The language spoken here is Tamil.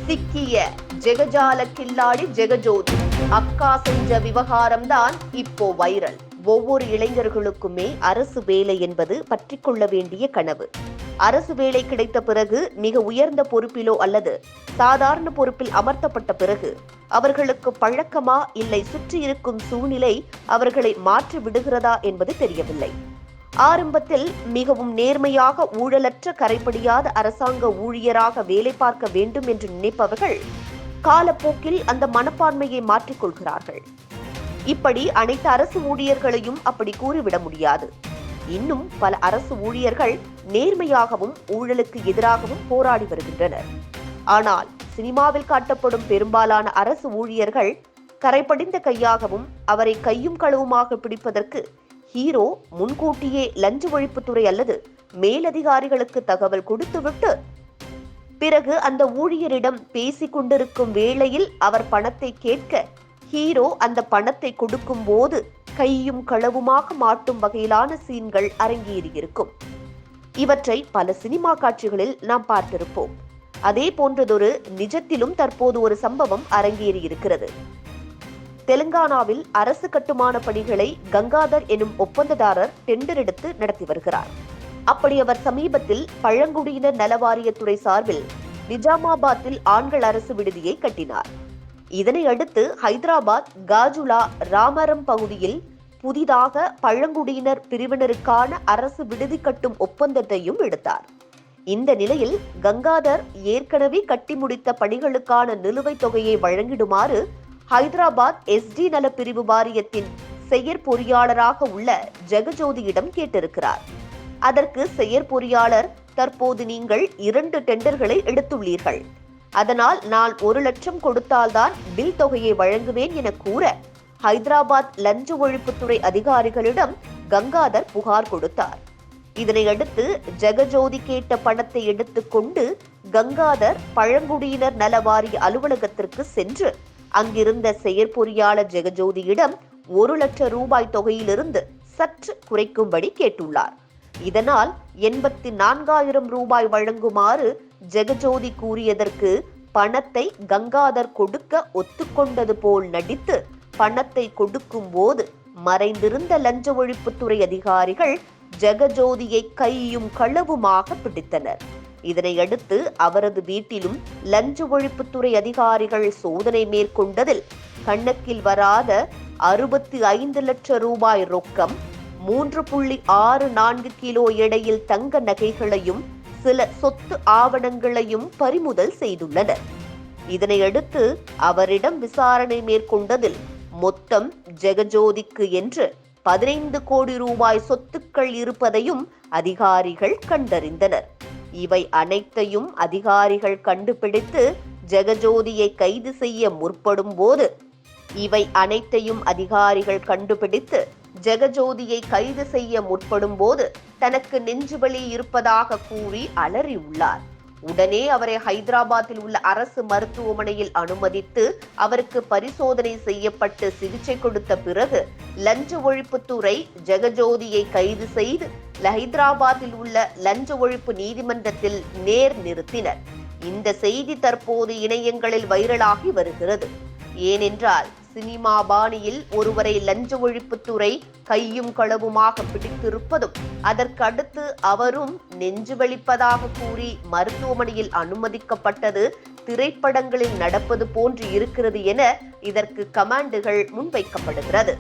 சிக்கிய ஜெகஜால கில்லாடி ஜெகஜோதி அக்கா செஞ்ச விவகாரம்தான் இப்போ வைரல். ஒவ்வொரு இளைஞர்களுக்குமே அரசு வேலை என்பது பற்றி கொள்ள வேண்டிய கனவு. அரசு வேலை கிடைத்த பிறகு மிக உயர்ந்த பொறுப்பிலோ அல்லது சாதாரண பொறுப்பில் அமர்த்தப்பட்ட பிறகு அவர்களுக்கு பழக்கமா இல்லை சுற்றி இருக்கும் சூழ்நிலை அவர்களை மாற்றி விடுகிறதா என்பது தெரியவில்லை. ஆரம்பத்தில் மிகவும் நேர்மையாக ஊழலற்ற கரைபடியாத அரசாங்க ஊழியராக வேலை பார்க்க வேண்டும் என்று நினைப்பவர்கள் காலப்போக்கில் அந்த மனப்பான்மையை மாற்றிக்கொள்கிறார்கள். இப்படி அனைத்து அரசு ஊழியர்களையும் அப்படி கூறிவிட முடியாது. இன்னும் பல அரசு ஊழியர்கள் நேர்மையாகவும் ஊழலுக்கு எதிராகவும் போராடி வருகின்றனர். ஆனால் சினிமாவில் காட்டப்படும் பெரும்பாலான அரசு ஊழியர்கள் கரைபடிந்த கையாகவும் அவரை கையும் களவுமாக பிடிப்பதற்கு ஹீரோ முன்கூட்டியே லஞ்ச ஒழிப்புத்துறை அல்லது மேலதிகாரிகளுக்கு தகவல் கொடுத்துவிட்டு பிறகு அந்த ஊழியரிடம் பேசிக் கொண்டிருக்கும் வேளையில் அவர் பணத்தை கேட்க ஹீரோ அந்த பணத்தை கொடுக்கும் போது கையும் களவுமாக மாட்டும் வகையிலான சீன்கள் அரங்கேறியிருக்கும். இவற்றை பல சினிமா காட்சிகளில் நாம் பார்த்திருப்போம். அதே போன்றதொரு நிஜத்திலும் தற்போது ஒரு சம்பவம் அரங்கேறியிருக்கிறது. தெலுங்கானாவில் அரசு கட்டுமான பணிகளை கங்காதர் எனும் ஒப்பந்ததாரர் டெண்டர் எடுத்து நடத்தி வருகிறார். அப்படி அவர் சமீபத்தில் பழங்குடியினர் நலவாரியத்துறை சார்பில் நிஜாமாபாத்தில் ஆண்கள் அரசு விடுதியை கட்டினார். இதனை அடுத்து ஹைதராபாத் காஜுலா ராமரம் பகுதியில் புதிதாக பழங்குடியினர் பிரிவினருக்கான அரசு விடுதி கட்டும் ஒப்பந்தத்தையும் எடுத்தார். இந்த நிலையில் கங்காதர் ஏற்கனவே கட்டி முடித்த பணிகளுக்கான நிலுவைத் தொகையை வழங்கிடுமாறு ஹைதராபாத் SD நலப்பிரிவு வாரியத்தின் செயற்பொறியாளராக உள்ள ஜெகஜோதியிடம் கேட்டிருக்கிறார். அதற்கு செயற்பொறியாளர், தற்போது நீங்கள் 2 டெண்டர்களை எடுத்துள்ளீர்கள், அதனால் நான் 1 லட்சம் கொடுத்தால்தான் பில் தொகையை வழங்குவேன் என கூற ஹைதராபாத் லஞ்ச ஒழிப்புத்துறை அதிகாரிகளிடம் கங்காதர் புகார் கொடுத்தார். இதனையடுத்து ஜெகஜோதி கேட்ட பணத்தை எடுத்துக்கொண்டு கங்காதர் பழங்குடியினர் நல வாரிய அலுவலகத்திற்கு சென்று அங்கிருந்த செயற்பொறியாளர் ஜெகஜோதியிடம் 1 லட்சம் ரூபாய் தொகையிலிருந்து சற்று குறைக்கும்படி கேட்டுள்ளார். இதனால் 84,000 ரூபாய் வழங்குமாறு ஜெகஜோதி கூறியதற்கு பணத்தை கங்காதர் கொடுக்க ஒத்துக்கொண்டது போல் நடித்து பணத்தை கொடுக்கும் போது மறைந்திருந்த லஞ்ச ஒழிப்புத்துறை அதிகாரிகள் ஜெகஜோதியை கையும் களவுமாக பிடித்தனர். இதனையடுத்து அவரது வீட்டிலும் லஞ்ச ஒழிப்புத்துறை அதிகாரிகள் சோதனை மேற்கொண்டதில் கணக்கில் வராத 65 லட்சம் ரூபாய் ரொக்கம், 3.64 கிலோ எடையில் தங்க நகைகளையும் சில சொத்து ஆவணங்களையும் பறிமுதல் செய்துள்ளனர். இதனையடுத்து அவரிடம் விசாரணை மேற்கொண்டதில் மொத்தம் ஜெகஜோதிக்கு என்று 15 கோடி ரூபாய் சொத்துக்கள் இருப்பதையும் அதிகாரிகள் கண்டறிந்தனர். இவை அனைத்தையும் அதிகாரிகள் கண்டுபிடித்து ஜெகஜோதியை கைது செய்ய முற்படும் போது தனக்கு நெஞ்சுவலி இருப்பதாக கூறி அலறியுள்ளார். உடனே அவரை ஹைதராபாத்தில் உள்ள அரசு மருத்துவமனையில் அனுமதித்து அவருக்கு பரிசோதனை செய்யப்பட்டு சிகிச்சை கொடுத்த பிறகு லஞ்ச ஒழிப்புத்துறை ஜெகஜோதியை கைது செய்து ஹைதராபாத்தில் உள்ள லஞ்ச ஒழிப்பு நீதிமன்றத்தில் நிறுத்தினர். இந்த செய்தி தற்போது இணையங்களில் வைரலாகி வருகிறது. ஏனென்றால் சினிமா பாணியில் ஒருவரை லஞ்ச ஒழிப்புத்துறை கையும் களவுமாக பிடித்திருப்பதும் அதற்கடுத்து அவரும் நெஞ்சு வலிப்பதாக கூறி மருத்துவமனையில் அனுமதிக்கப்பட்டது திரைப்படங்களில் நடப்பது போன்று இருக்கிறது என இதற்கு கமெண்டுகள் முன்வைக்கப்படுகிறது.